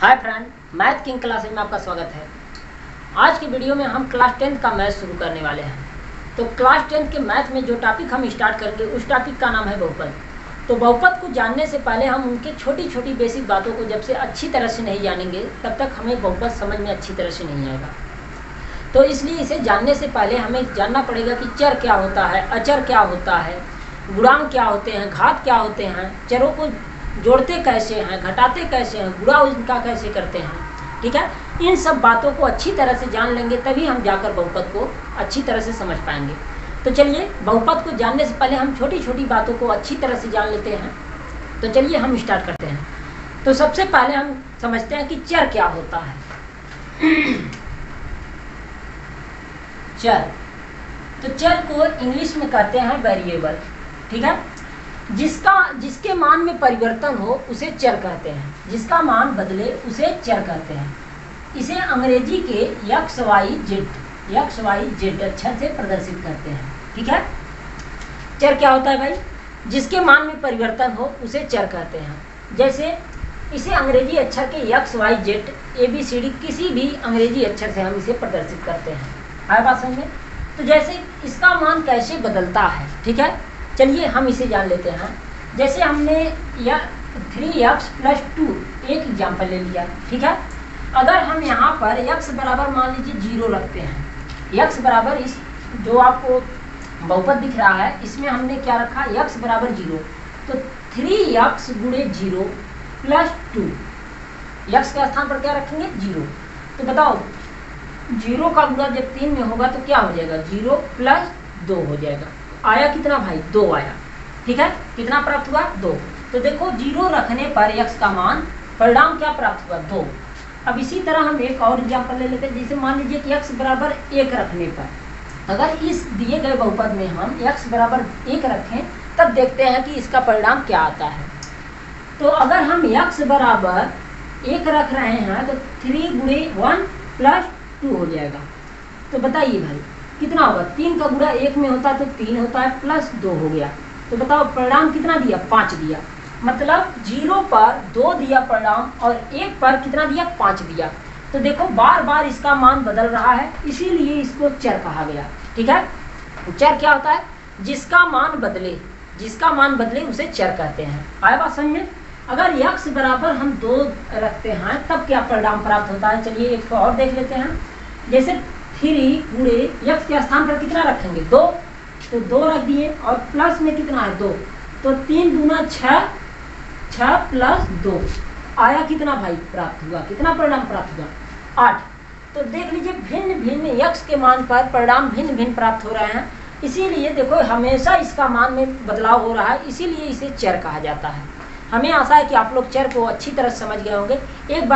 Hi friend, math king classes में आपका स्वागत है। आज के वीडियो में हम क्लास 10th का मैथ शुरू करने वाले हैं। तो क्लास 10th के मैथ में जो टॉपिक हम स्टार्ट करेंगे उस टॉपिक का नाम है बहुपद। तो बहुपद को जानने से पहले हम उनके छोटी छोटी बेसिक बातों को जब से अच्छी तरह से नहीं जानेंगे तब तक हमें बहुपद समझ में अच्छी तरह से नहीं आएगा। तो इसलिए इसे जानने से पहले हमें जानना पड़ेगा कि चर क्या होता है, अचर क्या होता है, गुणांक क्या होते हैं, घात क्या होते हैं, चरों को जोड़ते कैसे हैं, घटाते कैसे हैं, गुणा उनका कैसे करते हैं। ठीक है, इन सब बातों को अच्छी तरह से जान लेंगे तभी हम जाकर बहुपद को अच्छी तरह से समझ पाएंगे। तो चलिए, बहुपद को जानने से पहले हम छोटी छोटी बातों को अच्छी तरह से जान लेते हैं। तो चलिए हम स्टार्ट करते हैं। तो सबसे पहले हम समझते हैं कि चर क्या होता है। चर, तो चर को इंग्लिश में कहते हैं वेरिएबल। ठीक है, जिसके मान में परिवर्तन हो उसे चर कहते हैं, जिसका मान बदले उसे चर कहते हैं। इसे अंग्रेजी के एक्स वाई जेड अक्षर से प्रदर्शित करते हैं। ठीक है, चर क्या होता है भाई? जिसके मान में परिवर्तन हो उसे चर कहते हैं। जैसे इसे अंग्रेजी अक्षर के एक्स वाई जेड ABCD किसी भी अंग्रेजी अक्षर से हम इसे प्रदर्शित करते हैं। आए बात समझ में? तो जैसे इसका मान कैसे बदलता है, ठीक है, चलिए हम इसे जान लेते हैं। जैसे हमने 3x + 2 एक एग्जाम्पल ले लिया। ठीक है, अगर हम यहाँ पर x बराबर मान लीजिए 0 रखते हैं, x बराबर इस जो आपको बहुपद दिख रहा है इसमें हमने क्या रखा, x बराबर 0, तो 3x गुणे 0 + 2, x के स्थान पर क्या रखेंगे 0। तो बताओ 0 का गुणा जब 3 में होगा तो क्या हो जाएगा, 0 + 2 हो जाएगा। आया कितना भाई, 2 आया। ठीक है, कितना प्राप्त हुआ, 2। तो देखो 0 रखने पर x का मान परिणाम क्या प्राप्त हुआ, 2। अब इसी तरह हम एक और एग्जाम्पल ले लेते हैं। जैसे मान लीजिए कि x बराबर 1 रखने पर, अगर इस दिए गए बहुपद में हम x बराबर 1 रखें तब देखते हैं कि इसका परिणाम क्या आता है। तो अगर हम x बराबर 1 रख रहे हैं तो 3 गुणे 1 + 2 हो जाएगा। तो बताइए भाई कितना होगा, 3 का गुणा 1 में होता है तो 3 होता है, +2 हो गया। तो बताओ परिणाम कितना दिया, 5 दिया। मतलब 0 पर 2 दिया परिणाम और 1 पर कितना दिया, 5 दिया। तो देखो बार बार इसका मान बदल रहा है, इसीलिए इसको चर कहा गया। ठीक है, चर क्या होता है, जिसका मान बदले उसे चर कहते हैं। आया बात समझ में? अगर x बराबर हम 2 रखते हैं तब क्या परिणाम प्राप्त होता है, चलिए एक और देख लेते हैं। जैसे 3 गुणे x के स्थान पर कितना रखेंगे, 2, तो 2 रख दिए और प्लस में कितना है 2, तो 3 दूना 6, 6 + 2 आया कितना भाई प्राप्त हुआ, कितना परिणाम प्राप्त हुआ, 8। तो देख लीजिए भिन्न भिन्न x के मान पर परिणाम भिन्न भिन्न प्राप्त हो रहे हैं। इसीलिए देखो हमेशा इसका मान में बदलाव हो रहा है, इसीलिए इसे चर कहा जाता है। हमें आशा है कि आप लोग चर को अच्छी तरह समझ गए होंगे। एक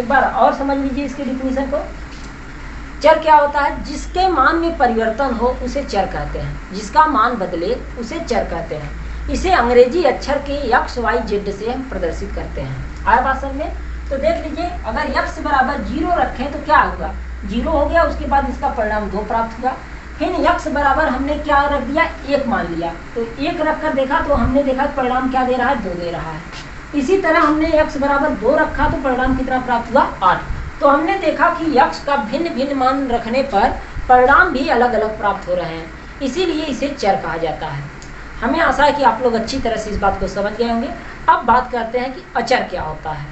बार और समझ लीजिए इसके डिफिनीशन को। चर क्या होता है, जिसके मान में परिवर्तन हो उसे चर कहते हैं, जिसका मान बदले उसे चर कहते हैं। इसे अंग्रेजी अक्षर के एक्स वाई जेड से हम प्रदर्शित करते हैं। आया बात समझ में? तो देख लीजिए अगर x बराबर 0 रखें तो क्या होगा, 0 हो गया, उसके बाद इसका परिणाम 2 प्राप्त हुआ। फिर x बराबर हमने क्या रख दिया, 1 मान लिया, तो 1 रख कर देखा तो हमने देखा परिणाम क्या दे रहा है, 2 दे रहा है। इसी तरह हमने x बराबर 2 रखा तो परिणाम कितना प्राप्त हुआ, 8। तो हमने देखा कि x का भिन्न भिन्न मान रखने पर परिणाम भी अलग अलग प्राप्त हो रहे हैं, इसीलिए इसे चर कहा जाता है। हमें आशा है कि आप लोग अच्छी तरह से इस बात को समझ गए होंगे। अब बात करते हैं कि अचर क्या होता है।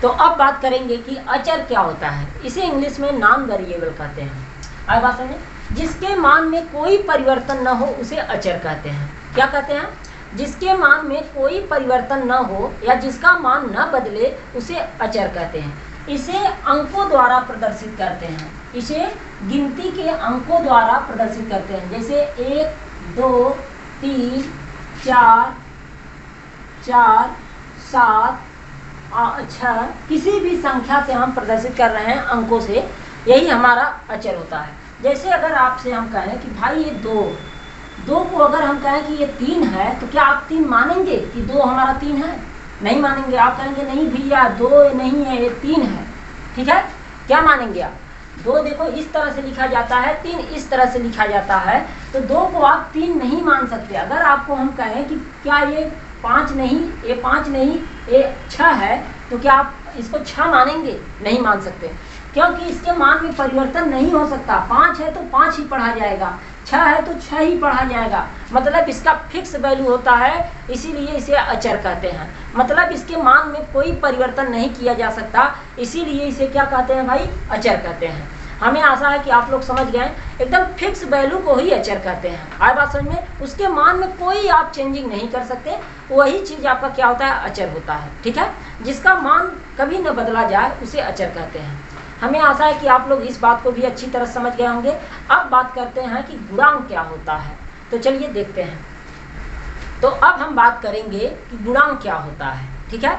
तो अब बात करेंगे कि अचर क्या होता है। इसे इंग्लिश में नॉन वेरिएबल कहते हैं। आए बात समझे? जिसके मान में कोई परिवर्तन न हो उसे अचर कहते हैं। क्या कहते हैं? जिसके मान में कोई परिवर्तन न हो या जिसका मान न बदले उसे अचर कहते हैं। इसे अंकों द्वारा प्रदर्शित करते हैं, इसे गिनती के अंकों द्वारा प्रदर्शित करते हैं। जैसे 1 2 3 4 4 7 6, किसी भी संख्या से हम प्रदर्शित कर रहे हैं अंकों से, यही हमारा अचर होता है। जैसे अगर आपसे हम कहें कि भाई ये 2 को अगर हम कहें कि ये 3 है तो क्या आप 3 मानेंगे कि 2 हमारा 3 है? नहीं मानेंगे। आप कहेंगे नहीं भैया 2 नहीं है, ये 3 है। ठीक है, क्या मानेंगे आप? 2 देखो इस तरह से लिखा जाता है, 3 इस तरह से लिखा जाता है, तो 2 को आप 3 नहीं मान सकते। अगर आपको हम कहें कि क्या ये 5 नहीं, ये 5 नहीं, ये 6 है, तो क्या आप इसको 6 मानेंगे? नहीं मान सकते, क्योंकि इसके मान में परिवर्तन नहीं हो सकता। 5 है तो 5 ही पढ़ा जाएगा, 6 है तो 6 ही पढ़ा जाएगा, मतलब इसका फिक्स वैल्यू होता है, इसीलिए इसे अचर कहते हैं। मतलब इसके मान में कोई परिवर्तन नहीं किया जा सकता, इसीलिए इसे क्या कहते हैं भाई? अचर कहते हैं। हमें आशा है कि आप लोग समझ गए, एकदम फिक्स वैल्यू को ही अचर कहते हैं। आए बात समझ में? उसके मान में कोई आप चेंजिंग नहीं कर सकते, वही चीज आपका क्या होता है? अचर होता है। ठीक है, जिसका मान कभी न बदला जाए उसे अचर कहते हैं। हमें आशा है कि आप लोग इस बात को भी अच्छी तरह समझ गए होंगे। अब बात करते हैं कि गुणांक क्या होता है, तो चलिए देखते हैं। तो अब हम बात करेंगे कि गुणांक क्या होता है। ठीक है,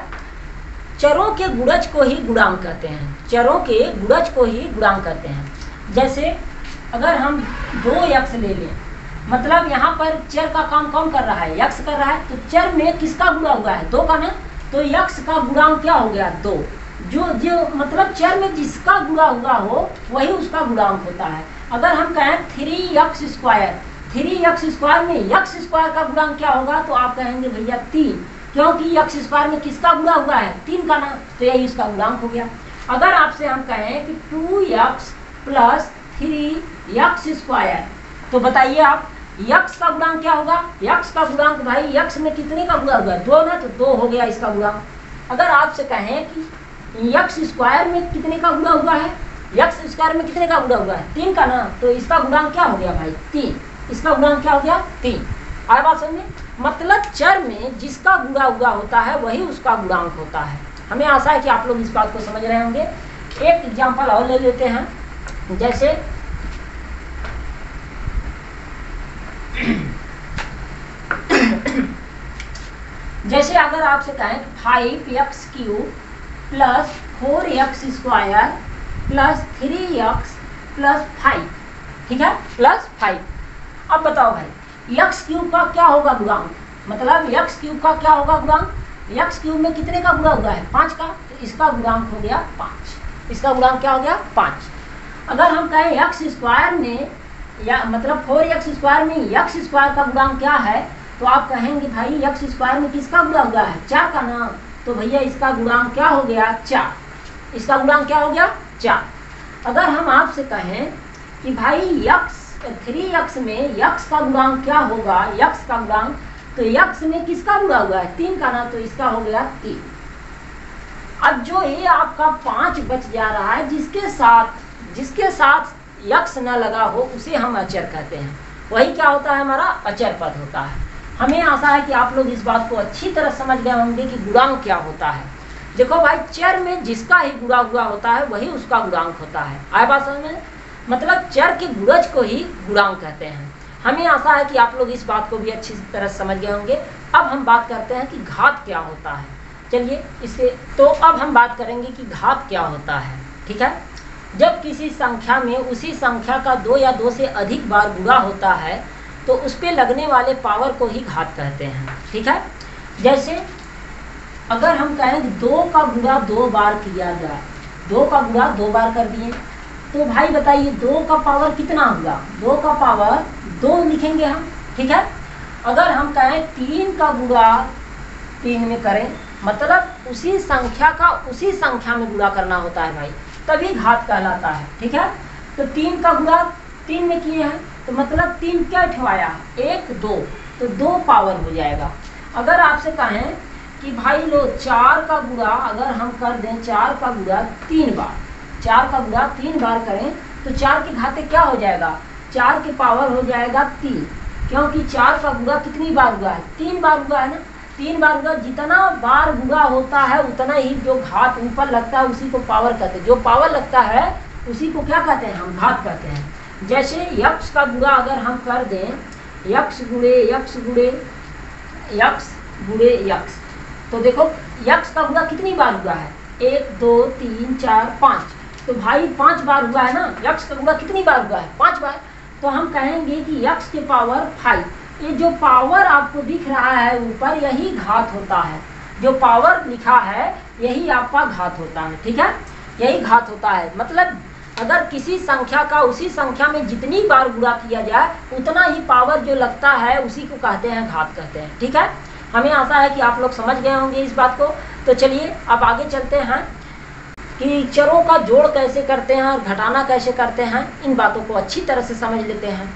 चरों के गुणज को ही गुणांक कहते हैं, चरों के गुणज को ही गुणांक कहते हैं। जैसे अगर हम 2x ले लें, मतलब यहाँ पर चर का काम कौन कर रहा है? यक्स कर रहा है, तो चर में किसका गुणा हुआ है? 2 का ना, तो यक्स का गुणांक क्या हो गया? 2। जो मतलब चर में जिसका गुणा हुआ हो वही उसका गुणांक होता है। अगर हम कहें 3x², 3x² में x² का गुणांक क्या होगा? तो आप कहेंगे भैया 3, क्योंकि x² में किसका गुणा हुआ है? 3 का ना, तो यही उसका गुणांक हो गया। अगर आपसे हम कहें कि 2x + 3x², तो बताइए आप x का गुणांक क्या होगा? x का गुणांक भाई x में कितने का गुणा हुआ है? 2 ना, तो 2 हो गया इसका गुणांक। अगर आपसे कहें कि x² में कितने का गुणा हुआ है? x² में कितने का गुणा हुआ है? 3 का ना, तो इसका गुणांक क्या हो गया भाई? 3। इसका गुणांक क्या हो गया? 3। आए बात समझ में? मतलब चर में जिसका गुणा हुआ होता है वही उसका गुणांक होता है। हमें आशा है कि आप लोग इस बात को समझ रहे होंगे। एक एग्जांपल और ले लेते हैं। जैसे अगर आपसे कहें 5x³ + 4x² + 3x + 5, ठीक है, +5। अब बताओ भाई x³ का क्या होगा गुणांक? मतलब x³ का क्या होगा गुणांक? x³ में कितने का गुणा हुआ है? 5 का, तो इसका गुणांक हो गया 5। इसका गुणांक क्या हो गया? 5। अगर हम कहें x² में या मतलब 4x² में x² का गुणांक क्या है? तो आप कहेंगे भाई x² में किसका गुणा हुआ है? 4 का ना, तो भैया इसका गुणांक क्या हो गया? 4। इसका गुणांक क्या हो गया? 4। अगर हम आपसे कहें कि भाई 3x में x का गुणांक क्या होगा? x का गुणांक, तो x में किसका गुणा हुआ है? 3 का ना, तो इसका हो गया 3। अब जो ये आपका 5 बच जा रहा है, जिसके साथ x न लगा हो उसे हम अचर कहते हैं। वही क्या होता है? हमारा अचर पद होता है। हमें आशा है कि आप लोग इस बात को अच्छी तरह समझ गए होंगे कि गुणांक क्या होता है। देखो भाई, चर में जिसका ही गुणा हुआ होता है वही उसका गुणांक होता है। आए बात समझ में? मतलब चर के गुणज को ही गुणांक कहते हैं। हमें आशा है कि आप लोग इस बात को भी अच्छी तरह समझ गए होंगे। अब हम बात करते हैं कि घात क्या होता है। चलिए इसे तो अब हम बात करेंगे कि घात क्या होता है। ठीक है, जब किसी संख्या में उसी संख्या का 2 या 2 से अधिक बार गुणा होता है तो उस पे लगने वाले पावर को ही घात कहते हैं। ठीक है, जैसे अगर हम कहें कि 2 का गुणा 2 बार किया जाए, 2 का गुणा 2 बार कर दिए, तो भाई बताइए 2 का पावर कितना हुआ? 2 का पावर 2 लिखेंगे हम। ठीक है, अगर हम कहें 3 का गुणा 3 में करें, मतलब उसी संख्या का उसी संख्या में गुणा करना होता है भाई, तभी घात कहलाता है। ठीक है, तो 3 का गुणा 3 में किए हैं, तो मतलब 3 क्या ठवाया? 1 2, तो 2 पावर हो जाएगा। अगर आपसे कहें कि भाई लो 4 का गुणा अगर हम कर दें, 4 का गुणा 3 बार, 4 का गुणा 3 बार करें, तो 4 के घाते क्या हो जाएगा? 4 के पावर हो जाएगा 3, क्योंकि 4 का गुणा कितनी बार हुआ है? 3 बार हुआ है ना। 3 बार हुआ, जितना बार गुणा होता है उतना ही जो घात ऊपर लगता है उसी को पावर कहते हैं। जो पावर लगता है उसी को क्या कहते हैं? हम घात कहते हैं। जैसे यक्स का गुणा अगर हम कर दें, यक्स गुणे यक्स गुणे यक्स गुणे यक्स, तो देखो यक्स का गुणा कितनी बार हुआ है? 1 2 3 4 5, तो भाई 5 बार हुआ है ना। यक्स का गुणा कितनी बार हुआ है? 5 बार। तो हम कहेंगे कि यक्स के पावर 5। ये जो पावर आपको दिख रहा है ऊपर, यही घात होता है। जो पावर लिखा है यही आपका घात होता है। ठीक है, यही घात होता है। मतलब अगर किसी संख्या का उसी संख्या में जितनी बार गुणा किया जाए उतना ही पावर जो लगता है उसी को कहते हैं घात कहते हैं। ठीक है, हमें आशा है कि आप लोग समझ गए होंगे इस बात को। तो चलिए अब आगे चलते हैं कि चरों का जोड़ कैसे करते हैं और घटाना कैसे करते हैं, इन बातों को अच्छी तरह से समझ लेते हैं।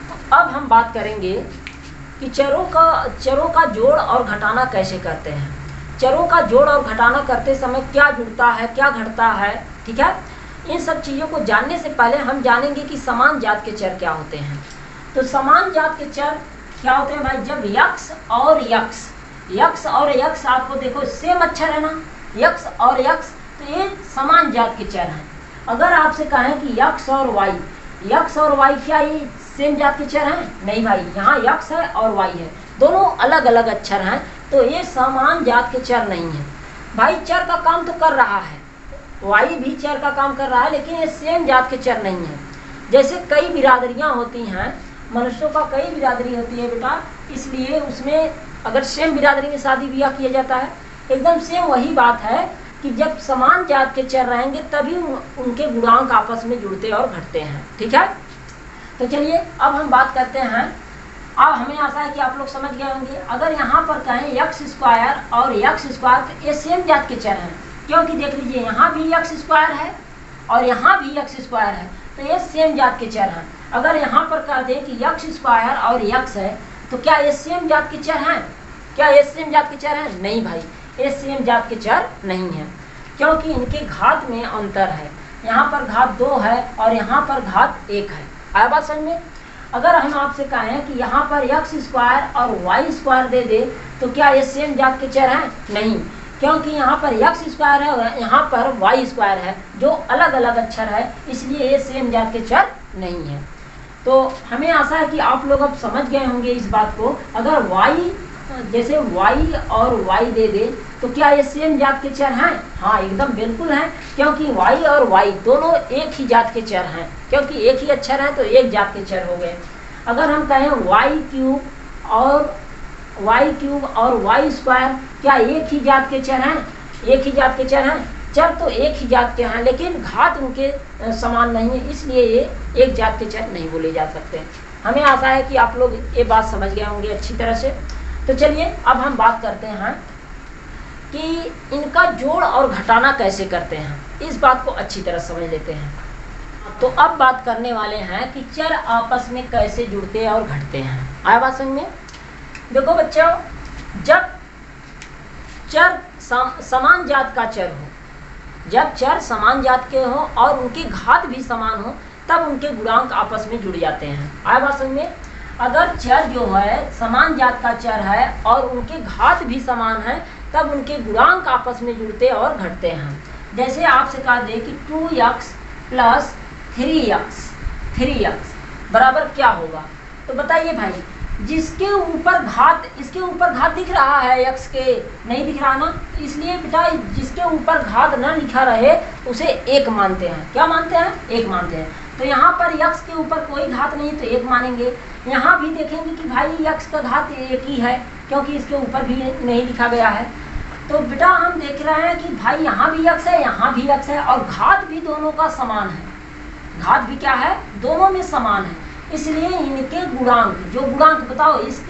तो अब हम बात करेंगे कि चरों का जोड़ और घटाना कैसे करते हैं। चरों का जोड़ और घटाना करते समय क्या जुड़ता है, क्या घटता है, ठीक है। इन सब चीज़ों को जानने से पहले हम जानेंगे कि समान जात के चर क्या होते हैं। तो समान जात के चर क्या होते हैं भाई, जब यक्स और यक्स आपको देखो सेम अक्षर है ना, यक्स और यक्स, तो ये समान जात के चर हैं। अगर आपसे कहें कि यक्स और वाई क्या ये सेम जात के चर हैं? नहीं भाई, यहाँ यक्स है और वाई है, दोनों अलग अलग अक्षर हैं, तो ये समान जात के चर नहीं है। भाई चर का काम तो कर रहा है, वाई भी चर का काम कर रहा है, लेकिन ये सेम जात के चर नहीं है। जैसे कई बिरादरियाँ होती हैं, मनुष्यों का कई बिरादरी होती है बेटा, इसलिए उसमें अगर सेम बिरादरी में शादी ब्याह किया जाता है, एकदम सेम वही बात है कि जब समान जात के चर रहेंगे तभी उनके गुणांक आपस में जुड़ते और घटते हैं, ठीक है। तो चलिए अब हम बात करते हैं। अब हमें आशा है कि आप लोग समझ गए होंगे। अगर यहाँ पर कहें यक्स स्क्वायर और यक्स स्क्वायर, तो ये सेम जात के चर हैं, क्योंकि देख लीजिए यहाँ भी यक्स स्क्वायर है और यहाँ भी यक्स स्क्वायर है, तो ये सेम जात के चर हैं। अगर यहाँ पर कह दें कि यक्स स्क्वायर और यक्स है, तो क्या ये सेम जात के चर हैं? क्या ये सेम जात के चर हैं? नहीं भाई, ये सेम जात के चर नहीं है, क्योंकि इनके घात में अंतर है। यहाँ पर घात 2 है और यहाँ पर घात 1 है। आया बात समझ में? अगर हम आपसे कहें कि यहाँ पर यक्स स्क्वायर और वाई स्क्वायर दे दे, तो क्या ये सेम जात के चर हैं? नहीं, क्योंकि यहाँ पर यक्स स्क्वायर है और यहाँ पर वाई स्क्वायर है, जो अलग अलग अक्षर है, इसलिए ये सेम जात के चर नहीं है। तो हमें आशा है कि आप लोग अब समझ गए होंगे इस बात को। अगर वाई जैसे वाई और वाई दे दे, तो क्या ये सेम जात के चर हैं? हाँ, एकदम बिल्कुल हैं, क्योंकि वाई और वाई दोनों एक ही जात के चर हैं, क्योंकि एक ही अक्षर है तो एक जात के चर हो गए। अगर हम कहें वाई क्यूब और वाई स्क्वायर, क्या एक ही जात के चर हैं? एक ही जात के चर हैं। चर तो एक ही जात के हैं, लेकिन घात उनके समान नहीं है, इसलिए ये एक जात के चर नहीं बोले जा सकते। हमें आशा है कि आप लोग ये बात समझ गए होंगे अच्छी तरह से। तो चलिए अब हम बात करते हैं कि इनका जोड़ और घटाना कैसे करते हैं, इस बात को अच्छी तरह समझ लेते हैं। तो अब बात करने वाले हैं कि चर आपस में कैसे जुड़ते और घटते हैं। आया बात समझ में? देखो बच्चों, जब चर समान जात का चर हो, जब चर समान जात के हो और उनके घात भी समान हो, तब उनके गुणांक आपस में जुड़ जाते हैं। आया बात समझ में? अगर चर जो है समान जात का चर है और उनके घात भी समान है, तब उनके गुणांक आपस में जुड़ते और घटते हैं। जैसे आपसे कहा दे कि 2x प्लस 3x बराबर क्या होगा, तो बताइए भाई, जिसके ऊपर घात, इसके ऊपर घात दिख रहा है x के, नहीं दिख रहा ना, इसलिए बेटा जिसके ऊपर घात न लिखा रहे उसे 1 मानते हैं। क्या मानते हैं? 1 मानते हैं। तो यहाँ पर x के ऊपर कोई घात नहीं तो 1 मानेंगे। यहाँ भी देखेंगे कि भाई x का घात 1 ही है, क्योंकि इसके ऊपर भी नहीं लिखा गया है। तो बेटा हम देख रहे हैं कि भाई यहाँ भी x है, यहाँ भी x है, और घात भी दोनों का समान है। घात भी क्या है? दोनों में समान है, इसलिए इनके गुणांक, जो गुणांक बताओ, इस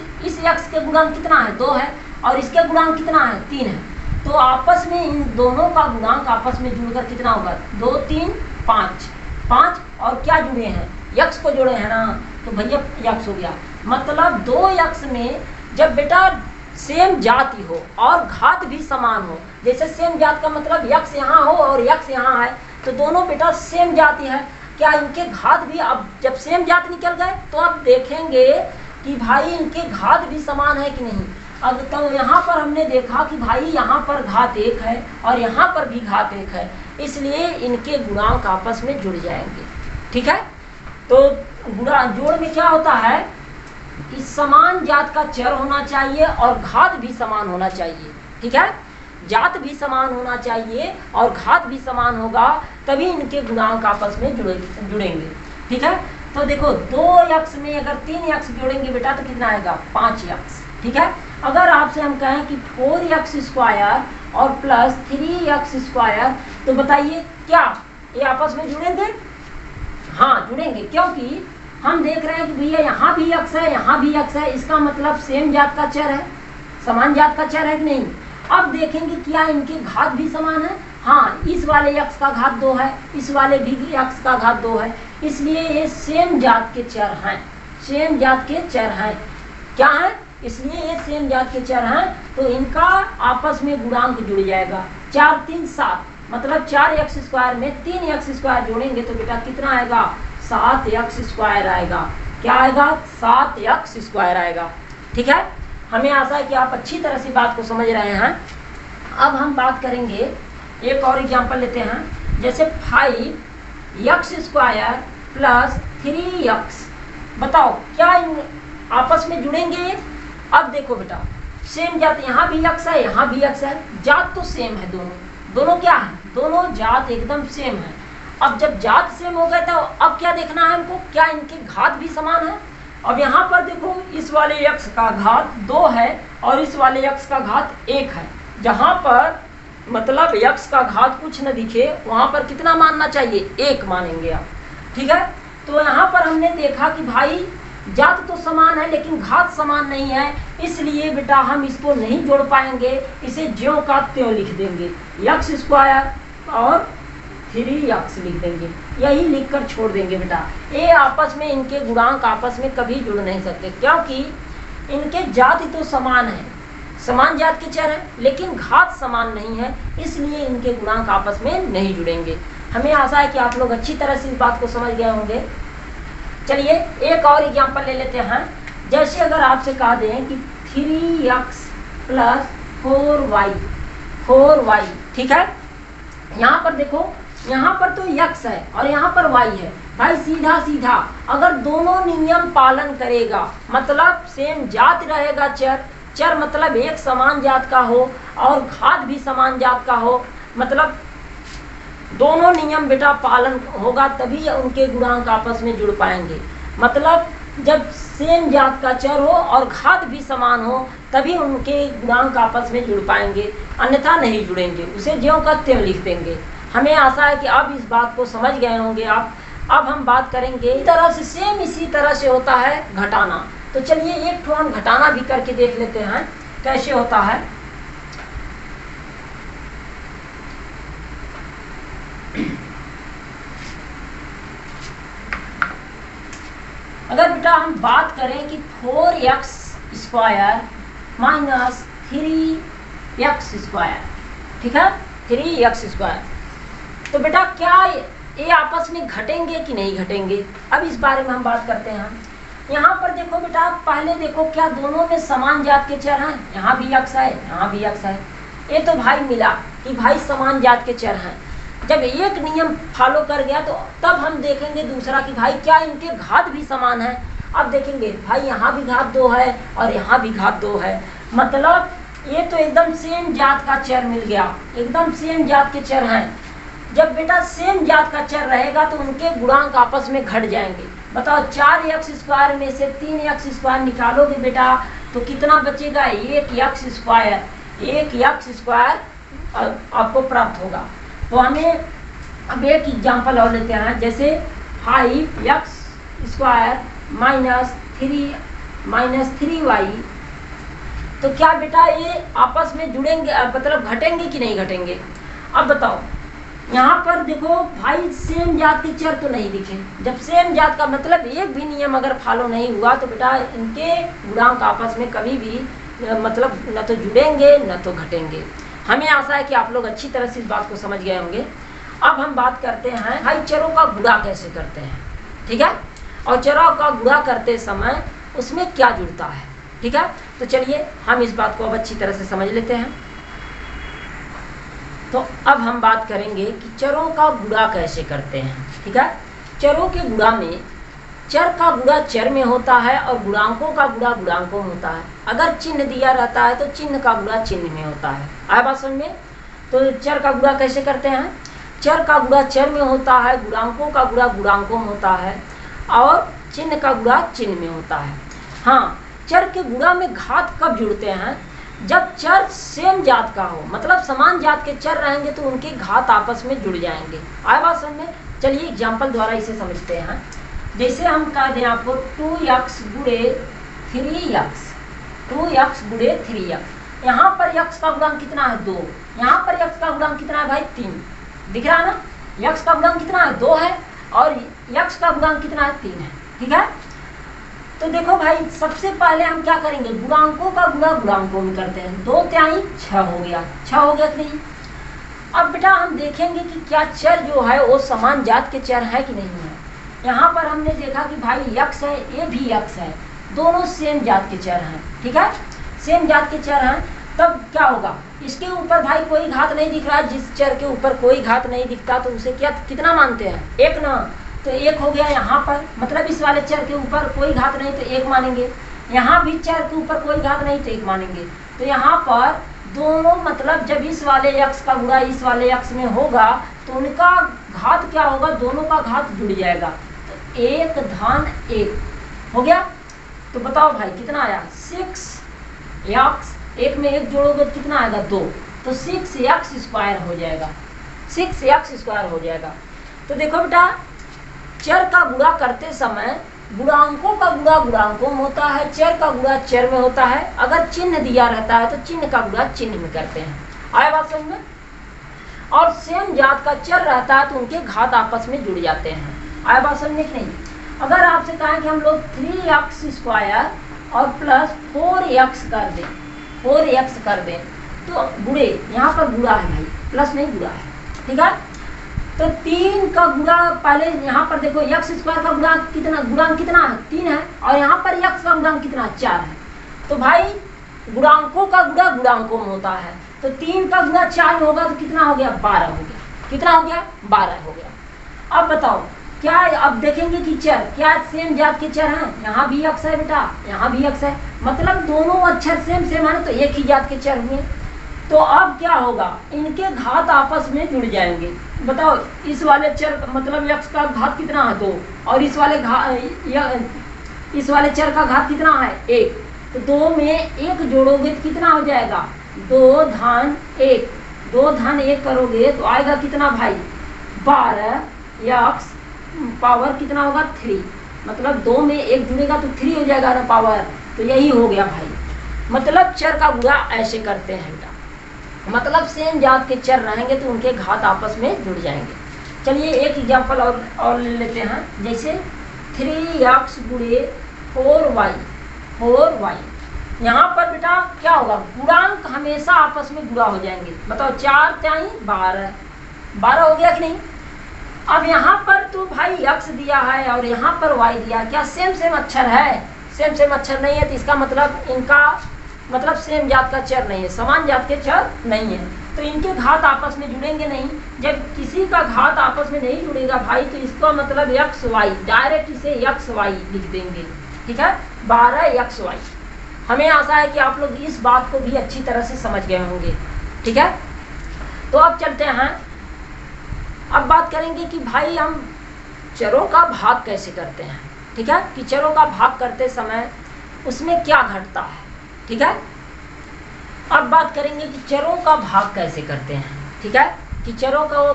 x के गुणांक कितना है? 2 है, और इसके गुणांक कितना है? 3 है। तो आपस में इन दोनों का गुणांक आपस में जुड़कर कितना होगा? 2 3 5 5, और क्या जुड़े हैं? x को जोड़े हैं ना, तो भैया x हो गया। मतलब 2x में जब बेटा सेम जाति हो और घात भी समान हो, जैसे सेम जात का मतलब x यहाँ हो और x यहाँ है, तो दोनों बेटा सेम जाति है। क्या इनके घात भी, अब जब सेम जात निकल गए तो अब देखेंगे कि भाई इनके घात भी समान है कि नहीं। अब तो यहाँ पर हमने देखा कि भाई यहाँ पर घात 1 है और यहाँ पर भी घात 1 है, इसलिए इनके गुणांक आपस में जुड़ जाएंगे। ठीक है, तो जोड़ में क्या होता है कि समान जात का चर होना चाहिए और घात भी समान होना चाहिए। ठीक है, जात भी समान होना चाहिए और घात भी समान होगा, तभी इनके गुणांक आपस में जुड़ेंगे। ठीक है, तो देखो 2x में अगर 3x जोड़ेंगे बेटा तो कितना आएगा? 5x। ठीक है, अगर आपसे हम कहें कि 4x स्क्वायर और प्लस 3x स्क्वायर, तो बताइए क्या ये आपस में जुड़ेंगे? हाँ जुड़ेंगे, क्योंकि हम देख रहे हैं कि भैया यहाँ भी x है, यहाँ भी x है, इसका मतलब सेम जात का चर है, समान जात का चर है कि नहीं। अब देखेंगे क्या इनके घात भी समान है। हाँ, इस वाले x का घात 2 है, इस वाले भी x का घात 2 है, इसलिए ये सेम जात के चर हैं, सेम जात के चर हैं। क्या है? इसलिए ये सेम जात के चर हैं, तो इनका आपस में गुणांक जुड़ जाएगा। 4 3 7, मतलब 4x² में 3x² जोड़ेंगे तो बेटा कितना आएगा? 7x² आएगा। क्या आएगा? 7x² आएगा। ठीक है, हमें आशा है कि आप अच्छी तरह से बात को समझ रहे हैं। अब हम बात करेंगे, एक और एग्जांपल लेते हैं, जैसे 5x² प्लस 3x। बताओ क्या इन आपस में जुड़ेंगे? अब देखो बेटा, सेम जात, यहाँ भी x है, यहाँ भी x है, जात तो सेम है, दोनों क्या है? दोनों जात एकदम सेम है। अब जब जात सेम हो गए तो अब क्या देखना है हमको? क्या इनके घात भी समान है? अब यहाँ पर देखो, इस वाले x का घात 2 है और इस वाले x का घात 1 है। जहाँ पर मतलब x का घात कुछ न दिखे, वहाँ पर कितना मानना चाहिए? 1 मानेंगे आप। ठीक है, तो यहाँ पर हमने देखा कि भाई जात तो समान है लेकिन घात समान नहीं है, इसलिए बेटा हम इसको नहीं जोड़ पाएंगे, इसे ज्यों का त्यों लिख देंगे, x² और 3x लिख देंगे, यही लिखकर छोड़ देंगे बेटा। ये आपस में, इनके गुणांक आपस में कभी जुड़ नहीं सकते, क्योंकि इनके जात तो समान है, समान जात के चर है, लेकिन घात समान नहीं है, इसलिए इनके गुणांक आपस में नहीं जुड़ेंगे। हमें आशा है कि आप लोग अच्छी तरह से इस बात को समझ गए होंगे। चलिए एक और एग्जांपल ले लेते हैं। जैसे अगर आपसे कहा दें कि 3x प्लस 4y, ठीक है, यहाँ पर देखो, यहाँ पर तो x है और यहाँ पर y है। भाई सीधा सीधा अगर दोनों नियम पालन करेगा, मतलब सेम जात रहेगा, चर मतलब एक समान जात का हो और घात भी समान जात का हो, मतलब दोनों नियम बेटा पालन होगा, तभी उनके गुणांक आपस में जुड़ पाएंगे। मतलब जब सेम जात का चर हो और घात भी समान हो, तभी उनके गुणांक आपस में जुड़ पाएंगे, अन्यथा नहीं जुड़ेंगे, उसे ज्यों का त्यों लिख देंगे। हमें आशा है कि अब इस बात को समझ गए होंगे आप। अब हम बात करेंगे इस तरह से, सेम इसी तरह से होता है घटाना। तो चलिए एक ठो हम घटाना भी करके देख लेते हैं कैसे होता है। अगर बेटा हम बात करें कि 4x² माइनस 3x², ठीक है, 3x², तो बेटा क्या ये आपस में घटेंगे कि नहीं घटेंगे? अब इस बारे में हम बात करते हैं। यहाँ पर देखो बेटा, पहले देखो क्या दोनों में समान जात के चर हैं? यहाँ भी x है, यहाँ भी x है। ये तो भाई मिला कि भाई समान जात के चर हैं। जब एक नियम फॉलो कर गया तो तब हम देखेंगे दूसरा कि भाई क्या इनके घात भी समान है। अब देखेंगे भाई यहाँ भी घात 2 है और यहाँ भी घात 2 है, मतलब ये तो एकदम सेम जात का चर मिल गया, एकदम सेम जात के चर हैं। जब बेटा सेम जात का चर रहेगा तो उनके गुणांक आपस में घट जाएंगे। बताओ 4x² में से 3x² निकालोगे बेटा तो कितना बचेगा? 1x², 1x² आपको प्राप्त होगा। तो हमें अब एक एग्जाम्पल और लेते हैं, जैसे 5x² माइनस 3y, तो क्या बेटा ये आपस में जुड़ेंगे, मतलब घटेंगे कि नहीं घटेंगे? अब बताओ, यहाँ पर देखो भाई सेम जात के चर तो नहीं दिखे। जब सेम जात का मतलब एक भी नियम अगर फॉलो नहीं हुआ तो बेटा इनके गुणांक आपस में कभी भी मतलब न तो जुड़ेंगे न तो घटेंगे। हमें आशा है कि आप लोग अच्छी तरह से इस बात को समझ गए होंगे। अब हम बात करते हैं भाई चरों का गुणा कैसे करते हैं, ठीक है, और चरों का गुणा करते समय उसमें क्या जुड़ता है, ठीक है। तो चलिए हम इस बात को अब अच्छी तरह से समझ लेते हैं। तो अब हम बात करेंगे कि चरों का गुणा कैसे करते हैं, ठीक है। चरों के गुणा में चर का गुणा चर में होता है और गुणांकों का गुणा गुणांकों में होता है। अगर चिन्ह दिया रहता है तो चिन्ह का गुणा चिन्ह में होता है। आया बात समझ में? तो चर का गुणा कैसे करते हैं? चर का गुणा चर में होता है, गुणांकों का गुणा गुणांकों में होता है और चिन्ह का गुणा चिन्ह में होता है। हाँ, चर के गुणा में घात कब जुड़ते हैं? जब चर सेम जात का हो, मतलब समान जात के चर रहेंगे तो उनके घात आपस में जुड़ जाएंगे। आया बात समझ में? चलिए एग्जाम्पल द्वारा इसे समझते हैं। जैसे हम कह दें आपको 2x गुणे 3x, 2x गुणे 3x। यहाँ पर x का गुणांक कितना है 2, यहाँ पर x का गुणांक कितना है भाई 3, दिख रहा है ना। x का गुणांक कितना है 2 है और x का गुणांक कितना है 3 है, ठीक है। तो देखो भाई सबसे पहले हम क्या करेंगे, गुणांकों का गुणा गुणांकों में करते हैं। 2 तिहाई 6 हो गया, 6 हो गया कि नहीं। अब बेटा हम देखेंगे कि क्या चर जो है वो समान जात के चर है कि नहीं है। यहाँ पर हमने देखा कि भाई x है, ये भी x है, दोनों सेम जात के चर हैं, ठीक है, सेम जात के चर हैं। तब क्या होगा, इसके ऊपर भाई कोई घात नहीं दिख रहा। जिस चर के ऊपर कोई घात नहीं दिखता तो उसे क्या कितना मानते हैं, 1 ना। तो 1 हो गया यहाँ पर, मतलब इस वाले चर के ऊपर कोई घात नहीं तो 1 मानेंगे। यहाँ भी चर के ऊपर कोई घात नहीं तो 1 मानेंगे। तो यहाँ पर दोनों मतलब जब इस वाले x का गुणा इस वाले x में होगा तो उनका घात क्या होगा, दोनों का घात जुड़ जाएगा। तो 1 धन 1 हो गया। तो बताओ भाई कितना आया, 6x, 1 में 1 जोड़ोगे तो कितना आएगा 2, तो 6x स्क्वायर हो जाएगा, 6x स्क्वायर हो जाएगा। तो देखो बेटा चर का गुणा करते समय गुणांकों का गुणा गुणांकों में होता है, चर का गुणा चर में होता है। अगर चिन्ह दिया रहता है तो चिन्ह का गुणा चिन्ह में करते हैं। आया बात समझ में। और सेम जात का चर रहता है तो उनके घात आपस में जुड़ जाते हैं। आया बात समझने की नहीं। अगर आपसे कहें कि हम लोग 3x स्क्वायर और प्लस 4x कर दें, 4x कर दें तो गुणे, यहाँ पर गुणा है भाई, प्लस नहीं गुणा है, ठीक है। तो 3 का गुणा पहले यहाँ पर देखो x स्क्वायर का गुणांक कितना है 3 है, और यहाँ पर x का गुणांक कितना 4 है। तो भाई गुणांकों का गुणा गुणांकों में होता है। तो 3 का गुणा 4 होगा तो कितना हो गया 12 हो गया, कितना हो गया 12 हो गया। अब बताओ क्या, अब देखेंगे कि चर क्या सेम जात के चर हैं, यहाँ भी x है बेटा, यहाँ भी x है, मतलब दोनों अक्षर सेम सेम है तो एक ही जात के चर हुए। तो अब क्या होगा, इनके घात आपस में जुड़ जाएंगे। बताओ इस वाले चर मतलब x का घात कितना है 2, और इस वाले चर का घात कितना है 1, तो 2 में 1 जोड़ोगे तो कितना हो जाएगा 2 धन 1, 2 धन 1 करोगे तो आएगा कितना भाई 12, x पावर कितना होगा 3, मतलब 2 में 1 जुड़ेगा तो 3 हो जाएगा ना पावर। तो यही हो गया भाई, मतलब चर का गुणा ऐसे करते हैं बेटा, मतलब सेम जात के चर रहेंगे तो उनके घात आपस में जुड़ जाएंगे। चलिए एक एग्जांपल और ले लेते हैं, जैसे 3x गुणे 4y। यहाँ पर बेटा क्या होगा, गुणांक हमेशा आपस में गुणा हो जाएंगे। बताओ 4 तिहाई 12 हो गया कि नहीं। अब यहाँ पर तो भाई x दिया है और यहाँ पर y दिया, क्या सेम सेम अक्षर है, सेम सेम अक्षर नहीं है तो इसका मतलब इनका मतलब सेम जात का चर नहीं है, समान जात के चर नहीं है, तो इनके घात आपस में जुड़ेंगे नहीं। जब किसी का घात आपस में नहीं जुड़ेगा भाई तो इसका मतलब xy, डायरेक्ट इसे xy लिख देंगे, ठीक है, 12xy। हमें आशा है कि आप लोग इस बात को भी अच्छी तरह से समझ गए होंगे, ठीक है। तो अब चलते हैं, अब बात करेंगे कि भाई हम चरों का भाग कैसे करते हैं, ठीक है, कि चरों का भाग करते समय उसमें क्या घटता है, ठीक है। अब बात करेंगे कि चरों का भाग कैसे करते हैं, ठीक है, कि चरों का वो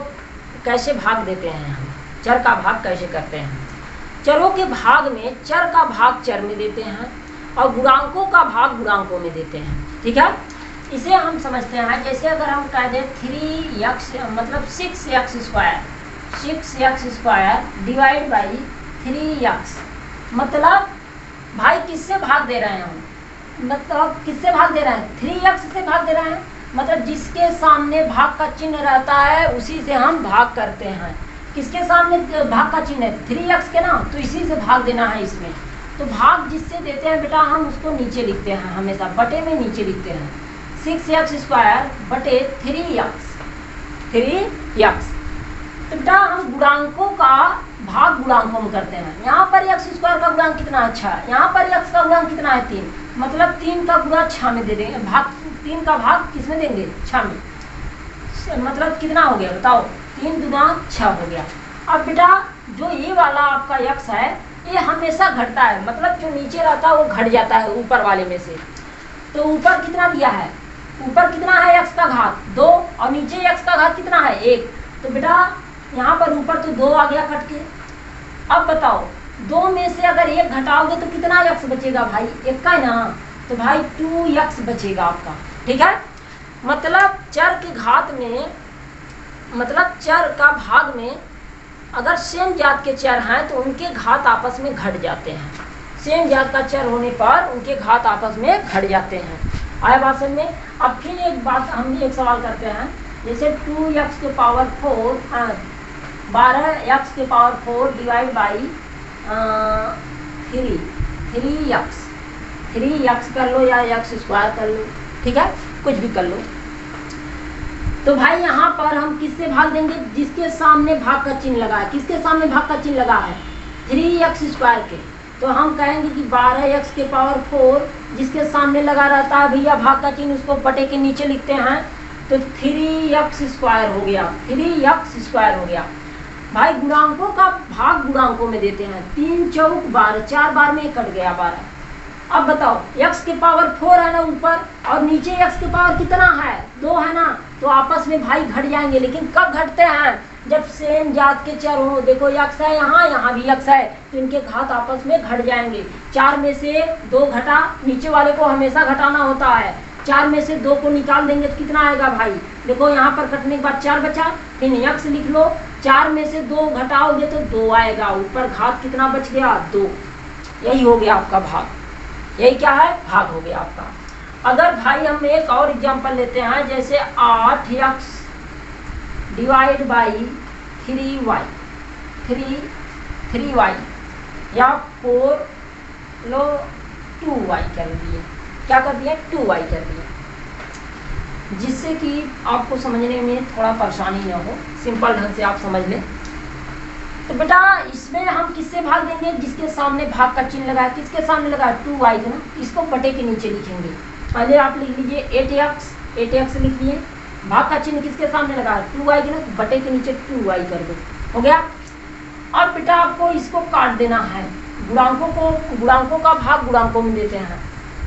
कैसे भाग देते हैं, हम चर का भाग कैसे करते हैं। चरों के भाग में चर का भाग चर में देते हैं और गुणांकों का भाग गुणांकों में देते हैं, ठीक है। इसे हम समझते हैं, जैसे अगर हम कह दें 3x मतलब 6x square divide by 3x, मतलब भाई किससे भाग दे रहे हैं हम, मतलब किससे भाग दे रहे हैं 3x से भाग दे रहे हैं, मतलब जिसके सामने भाग का चिन्ह रहता है उसी से हम भाग करते हैं। किसके सामने भाग का चिन्ह है 3x के ना, तो इसी से भाग देना है इसमें। तो भाग जिससे देते हैं बेटा हम उसको नीचे लिखते हैं, हमेशा बटे में नीचे लिखते हैं, 6x स्क्वायर बटे 3x। तो बेटा हम गुणांकों का भाग गुणांकों में करते हैं। यहाँ पर x स्क्वायर का गुणांक कितना है 6, यहाँ पर x का गुणांक कितना है 3, मतलब 3 का गुणा 6 में दे देंगे, भाग 3 का भाग किस में देंगे 6 में, मतलब कितना हो गया बताओ 3 गुना 6 हो गया। अब बेटा जो ये वाला आपका x है ये हमेशा घटता है, मतलब जो नीचे रहता है वो घट जाता है ऊपर वाले में से। तो ऊपर कितना दिया है, ऊपर कितना है x का घात 2 और नीचे x का घात कितना है 1, तो बेटा यहाँ पर ऊपर तो 2 आ गया कट के। अब बताओ 2 में से अगर 1 घटाओगे तो कितना x बचेगा भाई, 1 का है ना, तो भाई 2x बचेगा आपका। ठीक है, मतलब चर के घात में, मतलब चर का भाग में अगर सेम जात के चर हैं तो उनके घात आपस में घट जाते हैं। सेम जात का चर होने पर उनके घात आपस में घट जाते हैं। आया बात समझ में। अब फिर एक बात हम भी एक सवाल करते हैं, जैसे 2x के पावर 4 12x के पावर 4 डिवाइड बाई 3x कर लो या x स्क्वायर कर लो, ठीक है, कुछ भी कर लो। तो भाई यहाँ पर हम किससे भाग देंगे, जिसके सामने भाग का चिन्ह लगा है। किसके सामने भाग का चिन्ह लगा है, 3x स्क्वायर के। तो हम कहेंगे कि 12x के पावर 4 जिसके सामने लगा रहता है भैया भाग का चिन्ह, उसको बटे के नीचे लिखते हैं, तो 3x स्क्वायर हो गया, 3x स्क्वायर हो गया। भाई गुणांकों का भाग गुणांकों में देते हैं, 3 चौक 12, 4 बार में कट गया 12। अब बताओ x के पावर 4 है ना ऊपर, और नीचे x के पावर कितना है, 2 है ना, तो आपस में भाई घट जाएंगे। लेकिन कब घटते हैं, जब सेम जात के चर हो। देखो x है यहाँ, यहाँ भी x है, तो इनके घात आपस में घट जाएंगे। 4 में से 2 घटा, नीचे वाले को हमेशा घटाना होता है। 4 में से 2 को निकाल देंगे तो कितना आएगा भाई, देखो यहाँ पर कटने के बाद 4 बचा, फिर x लिख लो। 4 में से 2 घटाओगे तो 2 आएगा, ऊपर घात कितना बच गया, 2। यही हो गया आपका भाग, यही क्या है, भाग हो गया आपका। अगर भाई हम एक और एग्जांपल लेते हैं, जैसे 8x डिवाइड बाई 3y या 4 लो 2y कर दिए, क्या कर दिया, 2y कर दिया, जिससे कि आपको समझने में थोड़ा परेशानी न हो, सिंपल ढंग से आप समझ लें। तो बेटा इसमें हम किससे भाग देंगे, जिसके सामने भाग का चिन्ह लगा है। किसके सामने लगा है, 2y के ना, इसको बटे के नीचे लिखेंगे। पहले आप लिख लीजिए 8x लिख लिए, भाग का चिन्ह किसके सामने लगा है, 2y के ना, बटे के नीचे 2y कर दो, हो गया। अब बेटा आपको इसको काट देना है, गुणांकों का भाग गुणांकों में देते हैं,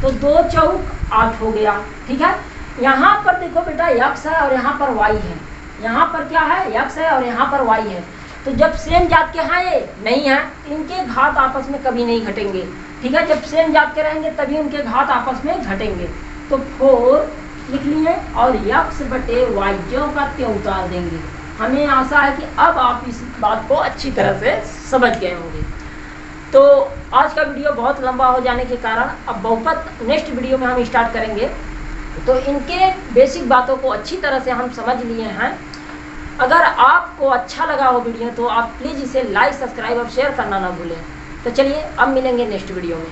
तो 2 चौक 8 हो गया। ठीक है, यहाँ पर देखो बेटा x है और यहाँ पर y है, यहाँ पर क्या है, x है और यहाँ पर y है। तो जब सेम जात के हैं ये नहीं है, इनके घात आपस में कभी नहीं घटेंगे। ठीक है, जब सेम जात के रहेंगे तभी उनके घात आपस में घटेंगे। तो 4 लिख लिए और x बटे y जो का त्यों उतार देंगे। हमें आशा है कि अब आप इस बात को अच्छी तरह से समझ गए होंगे। तो आज का वीडियो बहुत लंबा हो जाने के कारण अब बहुपद नेक्स्ट वीडियो में हम स्टार्ट करेंगे। तो इनके बेसिक बातों को अच्छी तरह से हम समझ लिए हैं। अगर आपको अच्छा लगा हो वीडियो तो आप प्लीज़ इसे लाइक, सब्सक्राइब और शेयर करना ना भूलें। तो चलिए अब मिलेंगे नेक्स्ट वीडियो में।